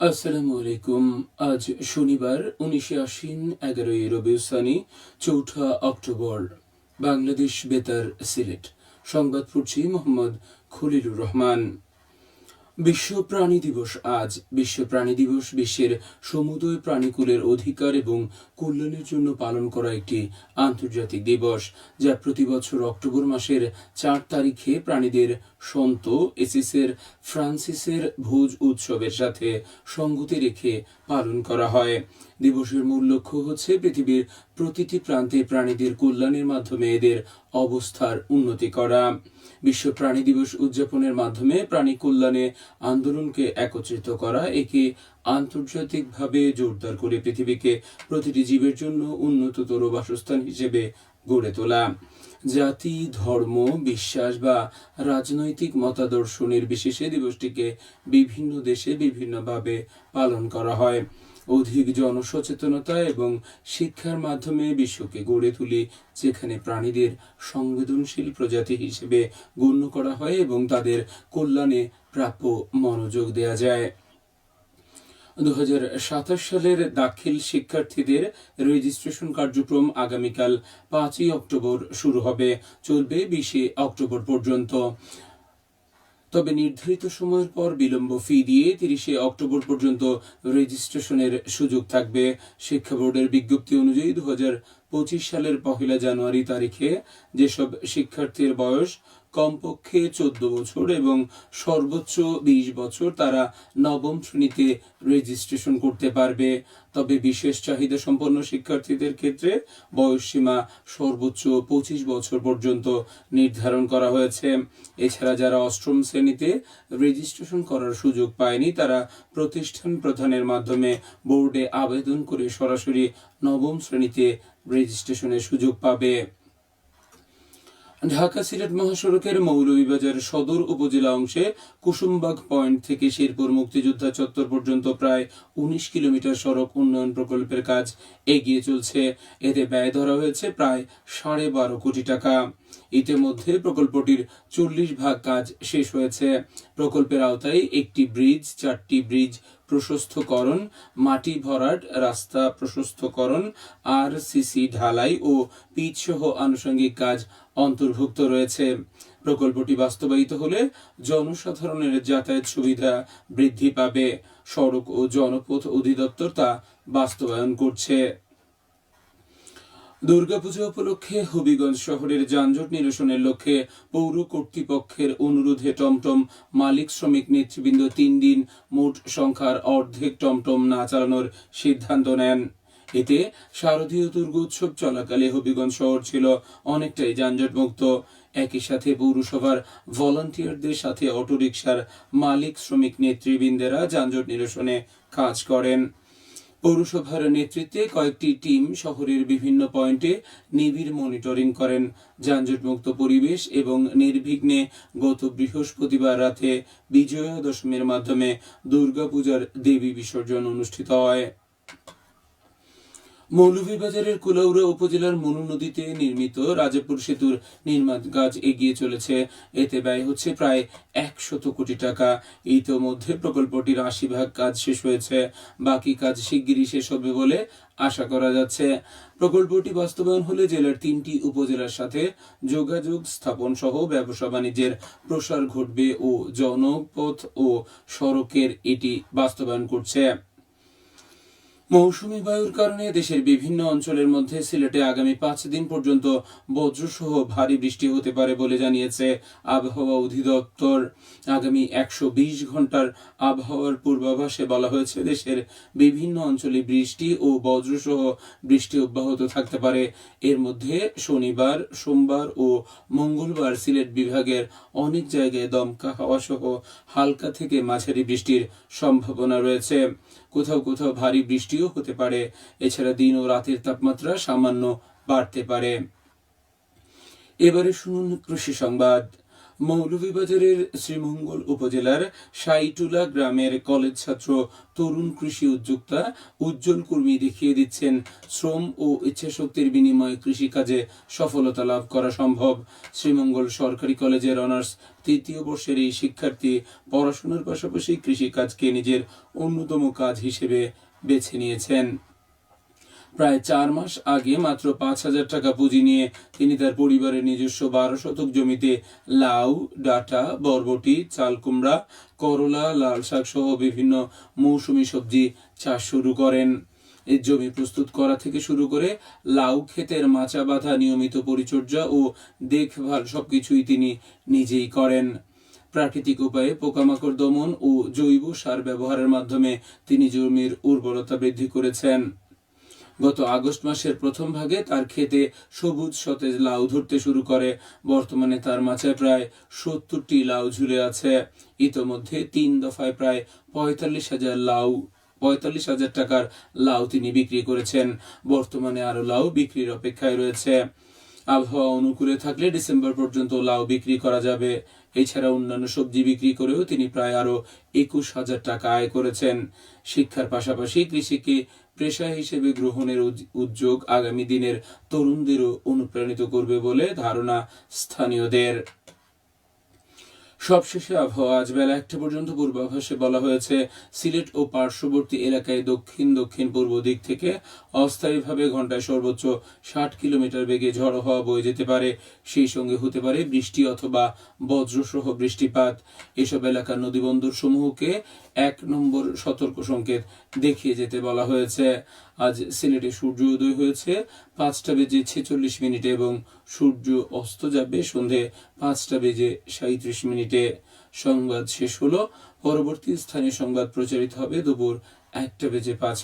আসসালামু আলাইকুম। আজ শনিবার 19 আশ্বিন 11 রবিউল সানি 4 অক্টোবর। বাংলাদেশ বেতার, সিলেট। সংবাদ পড়ছি মোহাম্মদ খলিলুর রহমান। বিশ্ব প্রাণী দিবস আজ। বিশ্ব প্রাণী দিবস বিশ্বের সমুদয় প্রাণীকুলের অধিকার এবং কল্যাণের জন্য পালন করা একটি আন্তর্জাতিক দিবস, যা প্রতি বছর অক্টোবর মাসের 4 তারিখে প্রাণীদের সন্ত এসিসের ফ্রান্সিসের ভোজ উৎসবের সাথে সঙ্গতি রেখে পালন করা হয়। দিবসের মূল লক্ষ্য হচ্ছে পৃথিবীর প্রতিটি প্রান্তে প্রাণীদের কল্যাণের মাধ্যমে এদের অবস্থার উন্নতি করা। বিশ্ব প্রাণী দিবস উদযাপনের মাধ্যমে প্রাণী কল্যাণে আন্দোলনকে একত্রিত করা, একে আন্তর্জাতিকভাবে জোরদার করে পৃথিবীকে প্রতিটি জীবের জন্য উন্নততর বাসস্থান হিসেবে গড়ে তোলা। জাতি, ধর্ম, বিশ্বাস বা রাজনৈতিক মতাদর্শ নির্বিশেষে দিবসটিকে বিভিন্ন দেশে বিভিন্নভাবে পালন করা হয়। অধিক জনসচেতনতা এবং শিক্ষার মাধ্যমে বিশ্বকে গড়ে তুলি, যেখানে প্রাণীদের সংবেদনশীল প্রজাতি হিসেবে গণ্য করা হয় এবং তাদের কল্যাণে প্রাপ্য মনোযোগ দেয়া যায়। 2027 সালের দাখিল শিক্ষার্থীদের রেজিস্ট্রেশন কার্যক্রম আগামীকাল 5 অক্টোবর শুরু হবে, চলবে 20 অক্টোবর পর্যন্ত। তবে নির্ধারিত সময়ের পর বিলম্ব ফি দিয়ে 30 অক্টোবর পর্যন্ত রেজিস্ট্রেশনের সুযোগ থাকবে। শিক্ষা বোর্ডের বিজ্ঞপ্তি অনুযায়ী 2025 সালের 1 জানুয়ারি তারিখে যেসব শিক্ষার্থীর বয়স কমপক্ষে 14 বছর এবং সর্বোচ্চ 20 বছর, তারা নবম শ্রেণীতে রেজিস্ট্রেশন করতে পারবে। তবে বিশেষ চাহিদা সম্পন্ন শিক্ষার্থীদের ক্ষেত্রে বয়সসীমা সর্বোচ্চ 25 বছর পর্যন্ত নির্ধারণ করা হয়েছে। এছাড়া যারা অষ্টম শ্রেণীতে রেজিস্ট্রেশন করার সুযোগ পায়নি, তারা প্রতিষ্ঠান প্রধানের মাধ্যমে বোর্ডে আবেদন করে সরাসরি নবম শ্রেণীতে রেজিস্ট্রেশনের সুযোগ পাবে। ঢাকা সিলেট মহাসড়কের মৌলভীবাজার সদর উপজেলা অংশে কুসুমবাগ পয়েন্ট থেকে শেরপুর মুক্তিযোদ্ধা চত্বর পর্যন্ত প্রায় 19 কিলোমিটার সড়ক উন্নয়ন প্রকল্পের কাজ এগিয়ে চলছে। এতে ব্যয় ধরা হয়েছে প্রায় 12.5 কোটি টাকা। ইতিমধ্যে প্রকল্পটির 40% কাজ শেষ হয়েছে। প্রকল্পের আওতায় একটি ব্রিজ, 4টি ব্রিজ প্রশস্তকরণ, মাটি ভরাট, রাস্তা প্রশস্তকরণ, আরসিসি ঢালাই ও পিচ সহ আনুষঙ্গিক কাজ অন্তর্ভুক্ত রয়েছে। প্রকল্পটি বাস্তবায়িত হলে জনসাধারণের যাতায়াত সুবিধা বৃদ্ধি পাবে। সড়ক ও জনপথ অধিদপ্তর তা বাস্তবায়ন করছে। দুর্গাপূজা উপলক্ষে হবিগঞ্জ শহরের যানজট নিরসনের লক্ষ্যে পৌর কর্তৃপক্ষের অনুরোধে টমটম মালিক শ্রমিক নেতৃবৃন্দ 3 দিন মোট সংখ্যার অর্ধেক টমটম না চালানোর সিদ্ধান্ত নেন। এতে শারদীয় দুর্গোৎসব চলাকালে হবিগঞ্জ শহর ছিল অনেকটাই যানজট মুক্ত। একই সাথে পৌরসভার ভলান্টিয়ারদের সাথে অটোরিকশার মালিক শ্রমিক নেতৃবৃন্দেরা যানজট নিরসনে কাজ করেন। পৌরসভার নেতৃত্বে কয়েকটি টিম শহরের বিভিন্ন পয়েন্টে নিবিড় মনিটরিং করেন। যানজটমুক্ত পরিবেশ এবং নির্বিঘ্নে গত বৃহস্পতিবার রাতে বিজয়া দশমীর মাধ্যমে দুর্গাপূজার দেবী বিসর্জন অনুষ্ঠিত হয়। মৌলভীবাজারের কুলাউড়া উপজেলার মনু নদীতে নির্মিত রাজাপুর সেতুর নির্মাণ কাজ এগিয়ে চলেছে। এতে ব্যয় হচ্ছে প্রায় 100 কোটি টাকা। ইতোমধ্যে প্রকল্পটির 80% কাজ শেষ হয়েছে। বাকি কাজ শিগগিরই শেষ হবে বলে আশা করা যাচ্ছে। প্রকল্পটি বাস্তবায়ন হলে জেলার 3টি উপজেলার সাথে যোগাযোগ স্থাপন সহ ব্যবসা বাণিজ্যের প্রসার ঘটবে ও জনপথ ও সড়কের এটি বাস্তবায়ন করছে। মৌসুমী বায়ুর কারণে দেশের বিভিন্ন অঞ্চলের মধ্যে সিলেটে আগামী 5 দিন পর্যন্ত বজ্রসহ ভারী বৃষ্টি হতে পারে বলে জানিয়েছে আবহাওয়া অধিদপ্তর। আগামী 120 ঘন্টার আবহাওয়ার পূর্বাভাসে বলা হয়েছে, দেশের বিভিন্ন অঞ্চলে বৃষ্টি ও বজ্রসহ বৃষ্টি অব্যাহত থাকতে পারে। এর মধ্যে শনিবার, সোমবার ও মঙ্গলবার সিলেট বিভাগের অনেক জায়গায় দমকা হাওয়া সহ হালকা থেকে মাঝারি বৃষ্টির সম্ভাবনা রয়েছে। কোথাও কোথাও ভারী বৃষ্টিও হতে পারে। এছাড়া দিন ও রাতের তাপমাত্রা সামান্য বাড়তে পারে। এবারে শুনুন কৃষি সংবাদ। মৌলভীবাজারের শ্রীমঙ্গল উপজেলার সাইটুলা গ্রামের কলেজ ছাত্র তরুণ কৃষি উদ্যোক্তা উজ্জ্বল কর্মী দেখিয়ে দিচ্ছেন শ্রম ও ইচ্ছাশক্তির বিনিময়ে কৃষিকাজে সফলতা লাভ করা সম্ভব। শ্রীমঙ্গল সরকারি কলেজের অনার্স তৃতীয় বর্ষের এই শিক্ষার্থী পড়াশোনার পাশাপাশি কৃষিকাজকে নিজের অন্যতম কাজ হিসেবে বেছে নিয়েছেন। প্রায় 4 মাস আগে মাত্র 5,000 টাকা পুঁজি নিয়ে তিনি তার পরিবারের নিজস্ব 12 শতক জমিতে লাউ, ডাঁটা, বরবটি, চাল কুমড়া, করলা, লাল শাক সহ বিভিন্ন মৌসুমী সবজি চাষ শুরু করেন। এই জমি প্রস্তুত করা থেকে শুরু করে লাউ ক্ষেতের মাচা বাঁধা, নিয়মিত পরিচর্যা ও দেখভাল সবকিছুই তিনি নিজেই করেন। প্রাকৃতিক উপায়ে পোকামাকড় দমন ও জৈব সার ব্যবহারের মাধ্যমে তিনি জমির উর্বরতা বৃদ্ধি করেছেন। গত আগস্ট মাসের প্রথম ভাগে তার ক্ষেতে সবুজ সতেজ লাউ ধরতে শুরু করে। বর্তমানে তার মাচায় প্রায় 70টি লাউ ঝুলে আছে। ইতোমধ্যে 3 দফায় প্রায় 45,000 টাকার লাউ তিনি বিক্রি করেছেন। বর্তমানে আরো লাউ বিক্রির অপেক্ষায় রয়েছে। আবহাওয়া অনুকূলে থাকলে ডিসেম্বর পর্যন্ত লাউ বিক্রি করা যাবে। এছাড়া অন্যান্য সবজি বিক্রি করেও তিনি প্রায় আরো 21,000 টাকা আয় করেছেন। শিক্ষার পাশাপাশি কৃষিকে পেশা হিসেবে গ্রহণের উদ্যোগ আগামী দিনের তরুণদেরও অনুপ্রাণিত করবে বলে ধারণা স্থানীয়দের। সবশেষে আবহাওয়া আজ বেলা 1টা পর্যন্ত পূর্বাভাসে বলা হয়েছে সিলেট ও পার্শ্ববর্তী এলাকায় দক্ষিণ দক্ষিণ পূর্ব দিক থেকে অস্থায়ীভাবে ঘন্টায় সর্বোচ্চ 60 কিলোমিটার বেগে ঝড়ো হাওয়া বয়ে যেতে পারে। সেই সঙ্গে হতে পারে বৃষ্টি অথবা বজ্রসহ বৃষ্টিপাত। এসব এলাকার নদীবন্দর সমূহকে 1 নম্বর সতর্ক সংকেত দেখিয়ে যেতে বলা হয়েছে। আজ সিলেটে সূর্য উদয় হয়েছে 5টা বেজে 46 এবং সূর্য অস্ত যাবে সন্ধে 5টা বেজে 37। সংবাদ শেষ হলো। পরবর্তী স্থানীয় সংবাদ প্রচারিত হবে দুপুর 1টা বেজে 5।